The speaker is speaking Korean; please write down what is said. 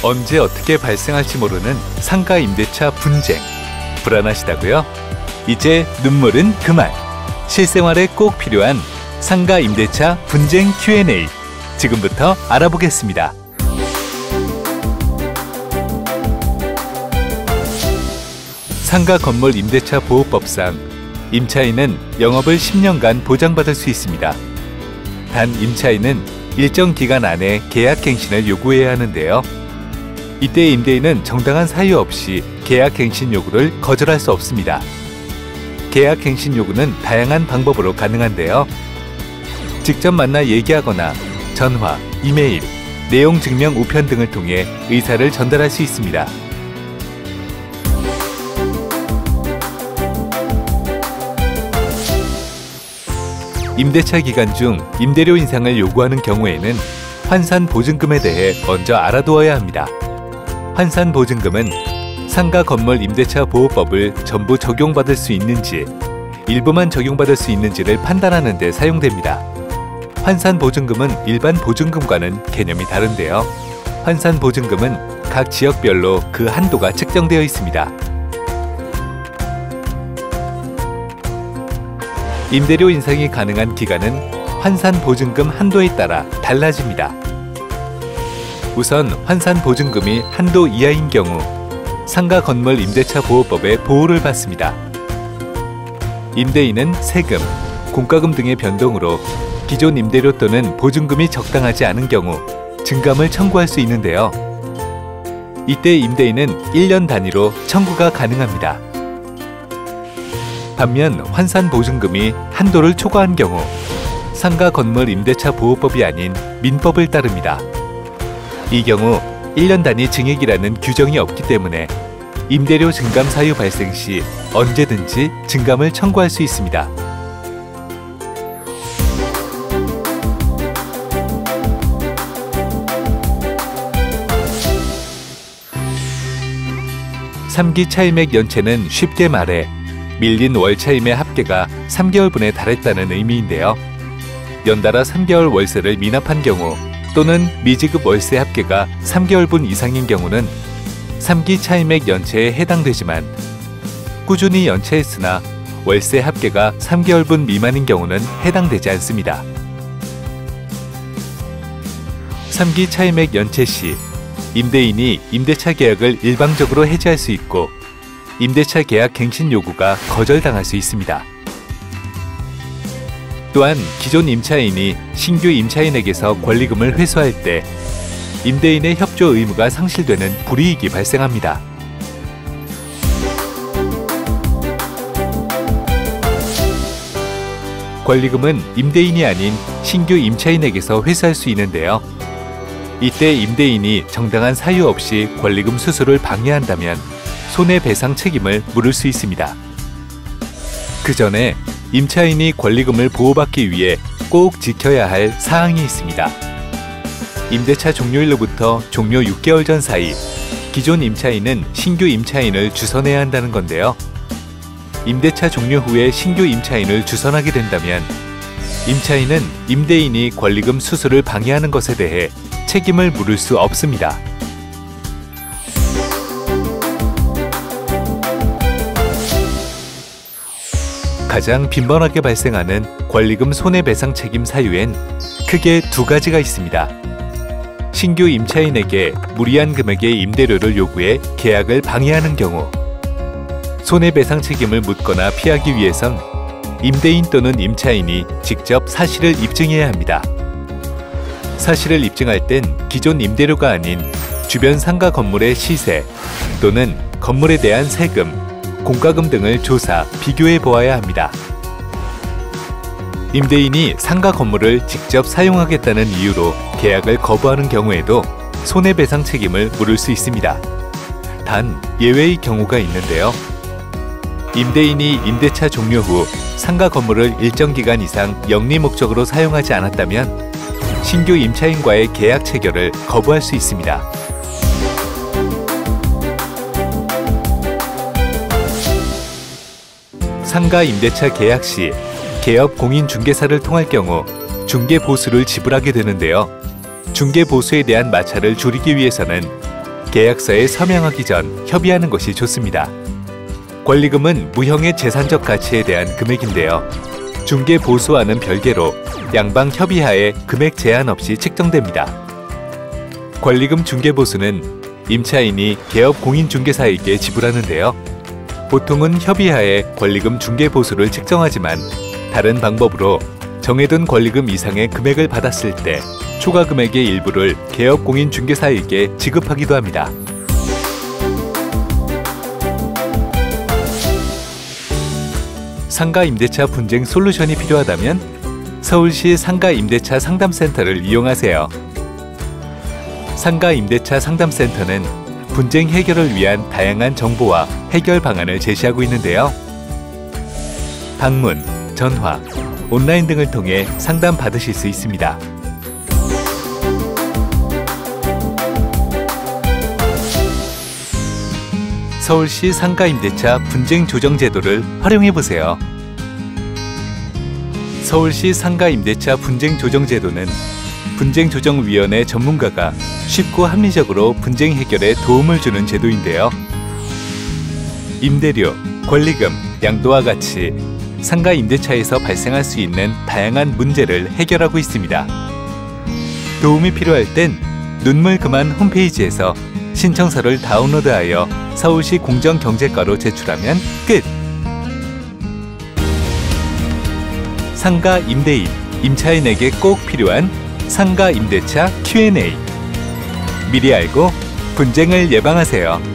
언제 어떻게 발생할지 모르는 상가 임대차 분쟁. 불안하시다고요? 이제 눈물은 그만. 실생활에 꼭 필요한 상가 임대차 분쟁 Q&A. 지금부터 알아보겠습니다. 상가 건물 임대차 보호법상 임차인은 영업을 10년간 보장받을 수 있습니다. 단 임차인은 일정 기간 안에 계약갱신을 요구해야 하는데요. 이때 임대인은 정당한 사유 없이 계약갱신 요구를 거절할 수 없습니다. 계약갱신 요구는 다양한 방법으로 가능한데요. 직접 만나 얘기하거나 전화, 이메일, 내용 증명 우편 등을 통해 의사를 전달할 수 있습니다. 임대차 기간 중 임대료 인상을 요구하는 경우에는 환산보증금에 대해 먼저 알아두어야 합니다. 환산보증금은 상가 건물 임대차 보호법을 전부 적용받을 수 있는지, 일부만 적용받을 수 있는지를 판단하는 데 사용됩니다. 환산보증금은 일반 보증금과는 개념이 다른데요. 환산보증금은 각 지역별로 그 한도가 측정되어 있습니다. 임대료 인상이 가능한 기간은 환산보증금 한도에 따라 달라집니다. 우선 환산보증금이 한도 이하인 경우 상가 건물 임대차 보호법의 보호를 받습니다. 임대인은 세금, 공과금 등의 변동으로 기존 임대료 또는 보증금이 적당하지 않은 경우 증감을 청구할 수 있는데요. 이때 임대인은 1년 단위로 청구가 가능합니다. 반면 환산보증금이 한도를 초과한 경우 상가 건물 임대차 보호법이 아닌 민법을 따릅니다. 이 경우 1년 단위 증액이라는 규정이 없기 때문에 임대료 증감 사유 발생 시 언제든지 증감을 청구할 수 있습니다. 삼기 차임액 연체는 쉽게 말해 밀린 월 차임의 합계가 3개월분에 달했다는 의미인데요. 연달아 3개월 월세를 미납한 경우 또는 미지급 월세 합계가 3개월분 이상인 경우는 3기 차임액 연체에 해당되지만 꾸준히 연체했으나 월세 합계가 3개월분 미만인 경우는 해당되지 않습니다. 3기 차임액 연체 시 임대인이 임대차 계약을 일방적으로 해지할 수 있고 임대차 계약 갱신 요구가 거절당할 수 있습니다. 또한 기존 임차인이 신규 임차인에게서 권리금을 회수할 때 임대인의 협조 의무가 상실되는 불이익이 발생합니다. 권리금은 임대인이 아닌 신규 임차인에게서 회수할 수 있는데요. 이때 임대인이 정당한 사유 없이 권리금 수수를 방해한다면 손해배상 책임을 물을 수 있습니다. 그 전에 임차인이 권리금을 보호받기 위해 꼭 지켜야 할 사항이 있습니다. 임대차 종료일로부터 종료 6개월 전 사이 기존 임차인은 신규 임차인을 주선해야 한다는 건데요. 임대차 종료 후에 신규 임차인을 주선하게 된다면 임차인은 임대인이 권리금 수수를 방해하는 것에 대해 책임을 물을 수 없습니다. 가장 빈번하게 발생하는 권리금 손해배상 책임 사유엔 크게 두 가지가 있습니다. 신규 임차인에게 무리한 금액의 임대료를 요구해 계약을 방해하는 경우, 손해배상 책임을 묻거나 피하기 위해선 임대인 또는 임차인이 직접 사실을 입증해야 합니다. 사실을 입증할 땐 기존 임대료가 아닌 주변 상가 건물의 시세 또는 건물에 대한 세금, 공과금 등을 조사, 비교해 보아야 합니다. 임대인이 상가 건물을 직접 사용하겠다는 이유로 계약을 거부하는 경우에도 손해배상 책임을 물을 수 있습니다. 단 예외의 경우가 있는데요. 임대인이 임대차 종료 후 상가 건물을 일정 기간 이상 영리 목적으로 사용하지 않았다면 신규 임차인과의 계약 체결을 거부할 수 있습니다. 상가 임대차 계약 시 개업 공인중개사를 통할 경우 중개보수를 지불하게 되는데요. 중개보수에 대한 마찰을 줄이기 위해서는 계약서에 서명하기 전 협의하는 것이 좋습니다. 권리금은 무형의 재산적 가치에 대한 금액인데요. 중개 보수와는 별개로 양방 협의하에 금액 제한 없이 책정됩니다. 권리금 중개 보수는 임차인이 개업 공인중개사에게 지불하는데요. 보통은 협의하에 권리금 중개 보수를 책정하지만 다른 방법으로 정해둔 권리금 이상의 금액을 받았을 때 초과 금액의 일부를 개업 공인중개사에게 지급하기도 합니다. 상가 임대차 분쟁 솔루션이 필요하다면 서울시 상가 임대차 상담센터를 이용하세요. 상가 임대차 상담센터는 분쟁 해결을 위한 다양한 정보와 해결 방안을 제시하고 있는데요. 방문, 전화, 온라인 등을 통해 상담 받으실 수 있습니다. 서울시 상가 임대차 분쟁 조정 제도를 활용해 보세요. 서울시 상가 임대차 분쟁 조정 제도는 분쟁조정위원회 전문가가 쉽고 합리적으로 분쟁 해결에 도움을 주는 제도인데요. 임대료, 권리금, 양도와 같이 상가 임대차에서 발생할 수 있는 다양한 문제를 해결하고 있습니다. 도움이 필요할 땐 눈물 그만 홈페이지에서 신청서를 다운로드하여 서울시 공정경제과로 제출하면 끝! 상가 임대인, 임차인에게 꼭 필요한 상가 임대차 Q&A. 미리 알고 분쟁을 예방하세요.